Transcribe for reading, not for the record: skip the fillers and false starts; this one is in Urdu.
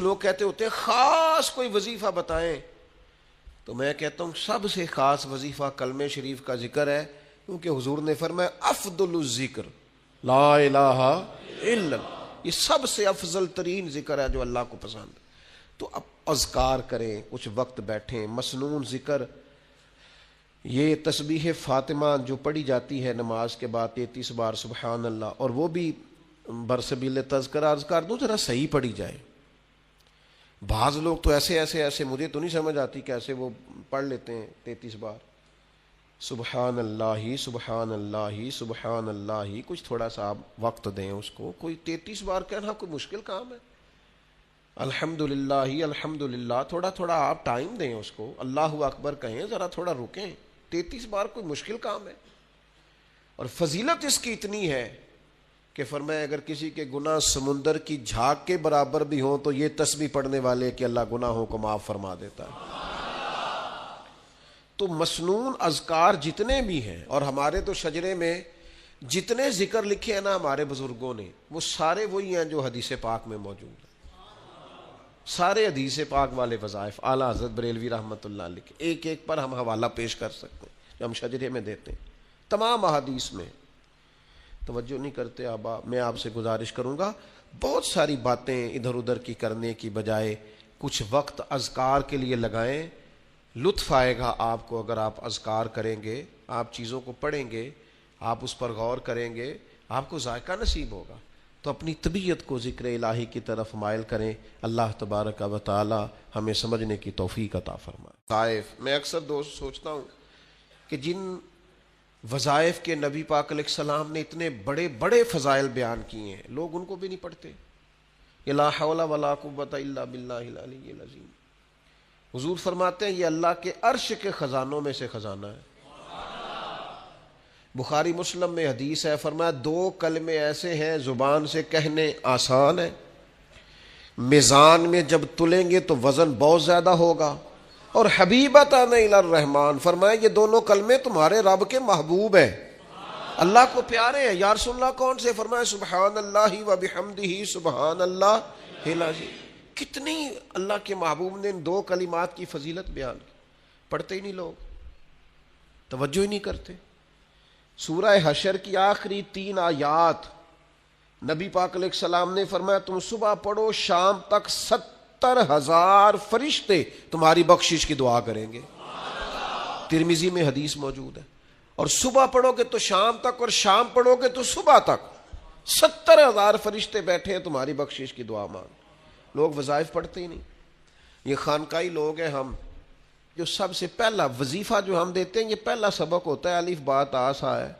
لوگ کہتے ہوتے ہیں خاص کوئی وظیفہ بتائیں، تو میں کہتا ہوں سب سے خاص وظیفہ کلمہ شریف کا ذکر ہے، کیونکہ حضور نے فرمایا افضل الذکر لا الہ الا اللہ، یہ سب سے افضل ترین ذکر ہے جو اللہ کو پسند ہے۔ تو اب اذکار کریں، کچھ وقت بیٹھیں، مسنون ذکر، یہ تسبیح فاطمہ جو پڑھی جاتی ہے نماز کے بعد 33 بار سبحان اللہ، اور وہ بھی برسبیل تذکرہ اذکار دو ذرا صحیح پڑھی جائے۔ بعض لوگ تو ایسے مجھے تو نہیں سمجھ آتی کیسے وہ پڑھ لیتے ہیں 33 بار سبحان اللہ سبحان اللہ سبحان اللہ، کچھ تھوڑا سا آپ وقت دیں اس کو، کوئی 33 بار کہنا کوئی مشکل کام ہے؟ الحمدللہ الحمدللہ، تھوڑا تھوڑا آپ ٹائم دیں اس کو، اللہ اکبر کہیں، ذرا تھوڑا رکیں، 33 بار کوئی مشکل کام ہے؟ اور فضیلت اس کی اتنی ہے کہ فرمایا اگر کسی کے گناہ سمندر کی جھاگ کے برابر بھی ہوں تو یہ تسبیح پڑھنے والے کہ اللہ گناہوں کو معاف فرما دیتا ہے۔ تو مسنون اذکار جتنے بھی ہیں، اور ہمارے تو شجرے میں جتنے ذکر لکھے ہیں نا ہمارے بزرگوں نے، وہ سارے وہی ہیں جو حدیث پاک میں موجود ہیں، سارے حدیث پاک والے وظائف اعلیٰ حضرت بریلوی رحمۃ اللہ علیہ کے، ایک ایک پر ہم حوالہ پیش کر سکتے ہیں جو ہم شجرے میں دیتے ہیں، تمام احادیث میں۔ توجہ نہیں کرتے آبا، میں آپ سے گزارش کروں گا بہت ساری باتیں ادھر ادھر کی کرنے کی بجائے کچھ وقت اذکار کے لیے لگائیں، لطف آئے گا آپ کو اگر آپ اذکار کریں گے، آپ چیزوں کو پڑھیں گے، آپ اس پر غور کریں گے، آپ کو ذائقہ نصیب ہوگا۔ تو اپنی طبیعت کو ذکر الہی کی طرف مائل کریں، اللہ تبارک و تعالی ہمیں سمجھنے کی توفیق عطا فرمائے۔ وظائف، میں اکثر دوست سوچتا ہوں کہ جن وظائف کے نبی پاک علیہ السلام نے اتنے بڑے بڑے فضائل بیان کیے ہیں، لوگ ان کو بھی نہیں پڑھتے۔ لا حول ولا قوت الا باللہ العلی العظیم، حضور فرماتے ہیں یہ اللہ کے عرش کے خزانوں میں سے خزانہ ہے۔ بخاری مسلم میں حدیث ہے، فرمایا 2 کلمے ایسے ہیں زبان سے کہنے آسان ہے، میزان میں جب تلیں گے تو وزن بہت زیادہ ہوگا، اور حبیبتان الی الرحمن، فرمایا یہ دونوں کلمے تمہارے رب کے محبوب ہیں، اللہ کو پیارے ہیں۔ یا رسول اللہ کون سے؟ فرمایا سبحان اللہ و بحمدہ سبحان اللہ العظیم۔ کتنی اللہ کے محبوب نے ان 2 کلمات کی فضیلت بیان کی، پڑھتے ہی نہیں لوگ، توجہ ہی نہیں کرتے۔ سورہ حشر کی آخری 3 آیات نبی پاک علیہ السلام نے فرمایا تم صبح پڑھو شام تک 70,000 فرشتے تمہاری بخشش کی دعا کریں گے، ترمذی میں حدیث موجود ہے۔ اور صبح پڑھو گے تو شام تک، اور شام پڑھو گے تو صبح تک 70,000 فرشتے بیٹھے ہیں تمہاری بخشش کی دعا مانگ۔ لوگ وظائف پڑھتے ہی نہیں۔ یہ خانقاہی لوگ ہیں ہم، جو سب سے پہلا وظیفہ جو ہم دیتے ہیں یہ پہلا سبق ہوتا ہے الف با تا سا ہے،